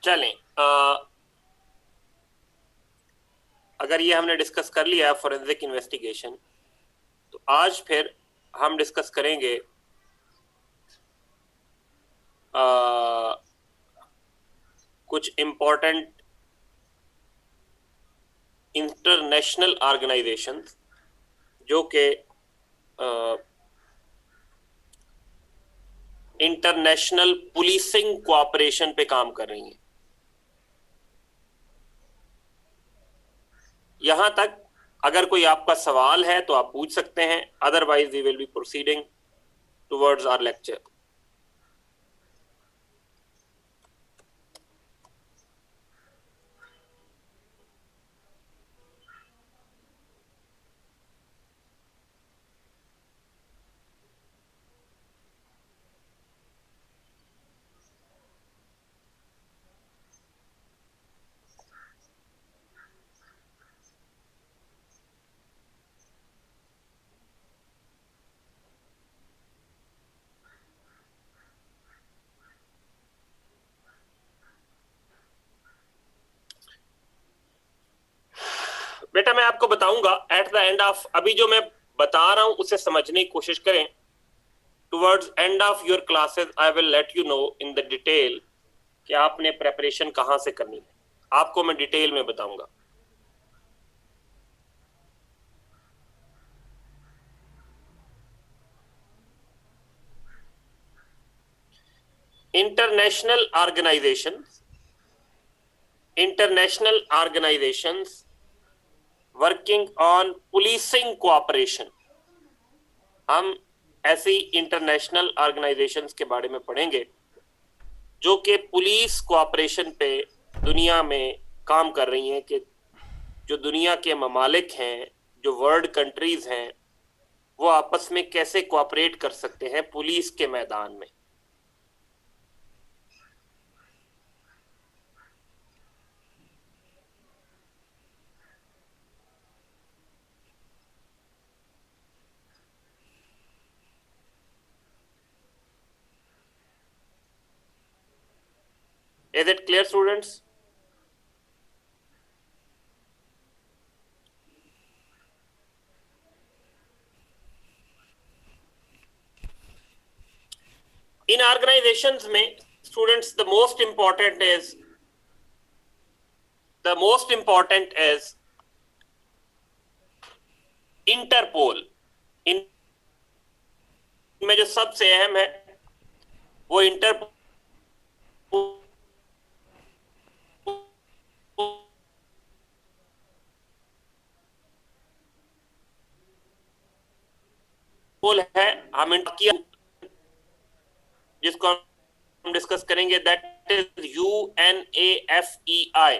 चलें, अगर ये हमने डिस्कस कर लिया है फॉरेंसिक इन्वेस्टिगेशन, तो आज फिर हम डिस्कस करेंगे कुछ इंपॉर्टेंट इंटरनेशनल ऑर्गेनाइजेशंस जो कि इंटरनेशनल पुलिसिंग कोऑपरेशन पे काम कर रही हैं। यहां तक अगर कोई आपका सवाल है तो आप पूछ सकते हैं, otherwise we will be proceeding towards our lecture. बेटा मैं आपको बताऊंगा एट द एंड ऑफ, अभी जो मैं बता रहा हूं उसे समझने की कोशिश करें। Towards end of your classes I will let you know in the detail कि आपने प्रेपरेशन कहां से करनी है, आपको मैं डिटेल में बताऊंगा। International organisations working on policing cooperation. हम ऐसी इंटरनेशनल ऑर्गेनाइजेशंस के बारे में पढ़ेंगे जो कि पुलिस कोऑपरेशन पे दुनिया में काम कर रही हैं, कि जो दुनिया के ममालिक हैं, जो वर्ल्ड कंट्रीज हैं, वो आपस में कैसे कोऑपरेट कर सकते हैं पुलिस के मैदान में। Is it clear students? इन ऑर्गेनाइजेशंस में students the most important is Interpol. इनमें जो सबसे अहम है वो इंटरपोल है। हम जिसको हम डिस्कस करेंगे दैट इज UNAFEI।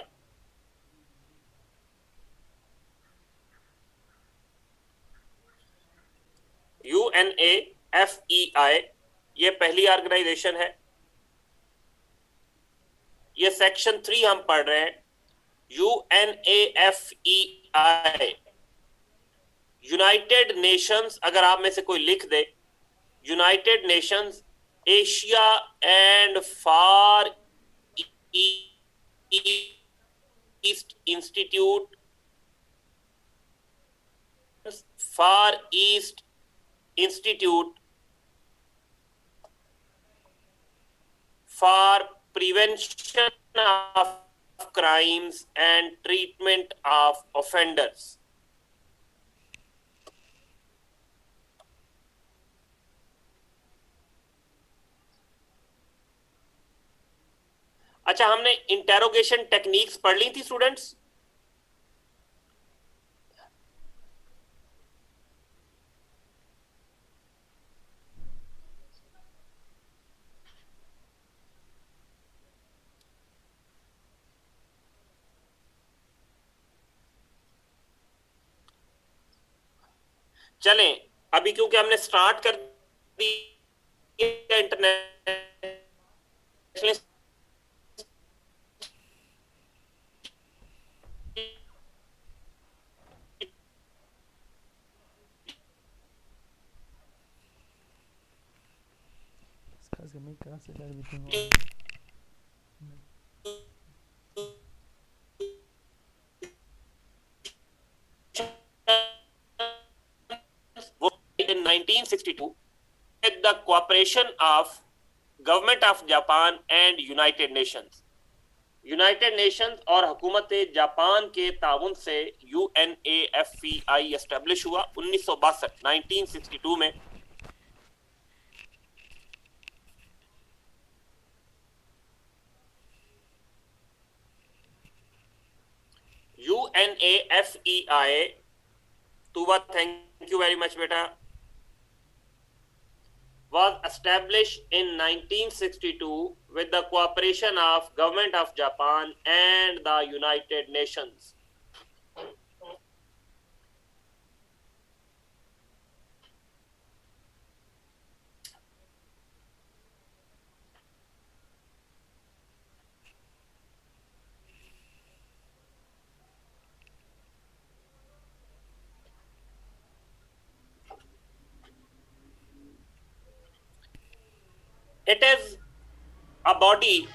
UNAFEI ये पहली ऑर्गेनाइजेशन है। ये सेक्शन 3 हम पढ़ रहे हैं। UNAFEI यूनाइटेड नेशंस, अगर आप में से कोई लिख दे, United Nations Asia and Far East Institute, Far East Institute for Prevention of Crimes and Treatment of Offenders. अच्छा, हमने इंटेरोगेशन टेक्निक्स पढ़ ली थी स्टूडेंट्स। चलें, अभी क्योंकि हमने स्टार्ट कर दी international Es casi muy casi la 1962 with the cooperation of Government of Japan and United Nations. United Nations और हुकूमत जापान के ताउन से UNAFEI एस्टेब्लिश हुआ 1962 में। UNAFEI, तुवा थैंक यू वेरी मच बेटा, was established in 1962 with the cooperation of Government of Japan and the United Nations. It is a body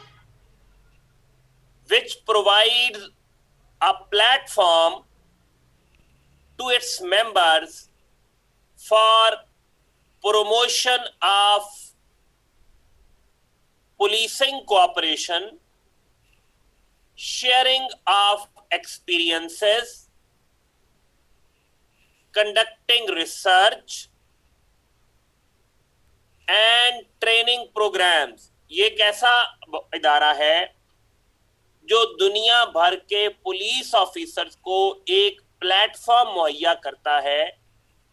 which provides a platform to its members for promotion of policing cooperation, sharing of experiences, conducting research and training programmes. ये एक ऐसा इदारा है जो दुनिया भर के police officers को एक प्लेटफॉर्म मुहैया करता है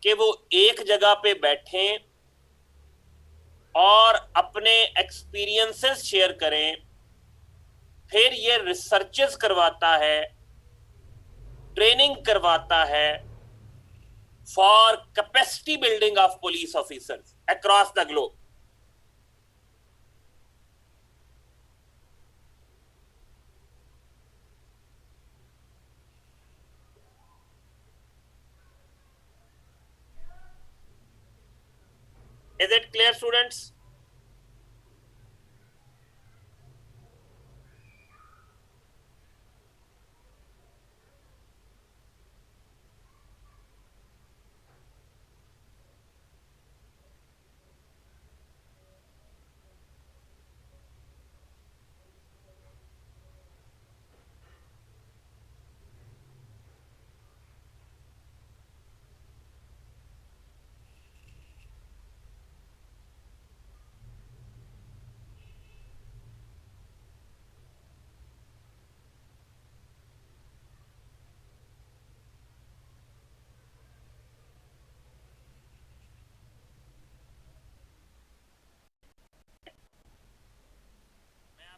कि वो एक जगह पे बैठें और अपने एक्सपीरियंसेस शेयर करें। फिर ये रिसर्चेस करवाता है, ट्रेनिंग करवाता है for capacity building of police officers across the globe. Is it clear, students?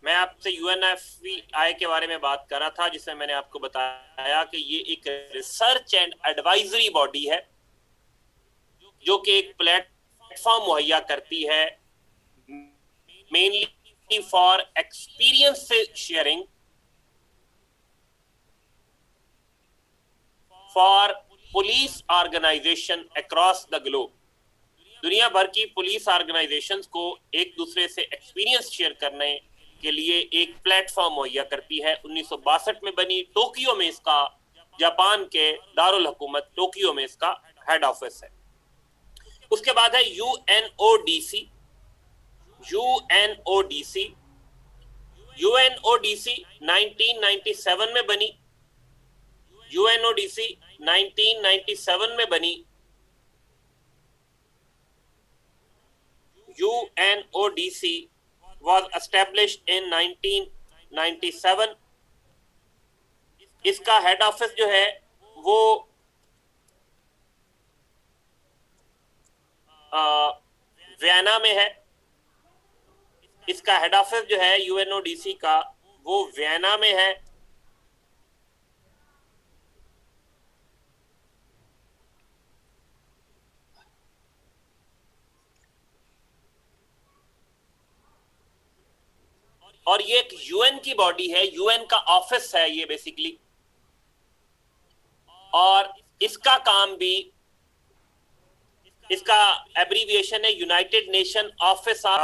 मैं आपसे UNFEI के बारे में बात कर रहा था, जिसमें मैंने आपको बताया कि ये एक रिसर्च एंड एडवाइजरी बॉडी है जो कि एक प्लेटफॉर्म मुहैया करती है mainly for experience sharing, for police organisation across the globe. दुनिया भर की पुलिस ऑर्गेनाइजेशंस को एक दूसरे से एक्सपीरियंस शेयर करने के लिए एक प्लेटफॉर्म मुहैया करती है। 1962 में बनी, टोक्यो में इसका, जापान के दारुल हुकूमत टोक्यो में इसका हेड ऑफिस है। उसके बाद है UNODC। UNODC 1997 में बनी। UNODC 1997 में बनी। UNODC was established in 1997। इसका हेड ऑफिस जो है वो वियना में है। इसका हेड ऑफिस जो है UNODC का वो वियना में है। और ये एक UN की बॉडी है, UN का ऑफिस है ये बेसिकली, और इसका काम भी, इसका एब्रीविएशन है यूनाइटेड नेशन ऑफिस ऑफ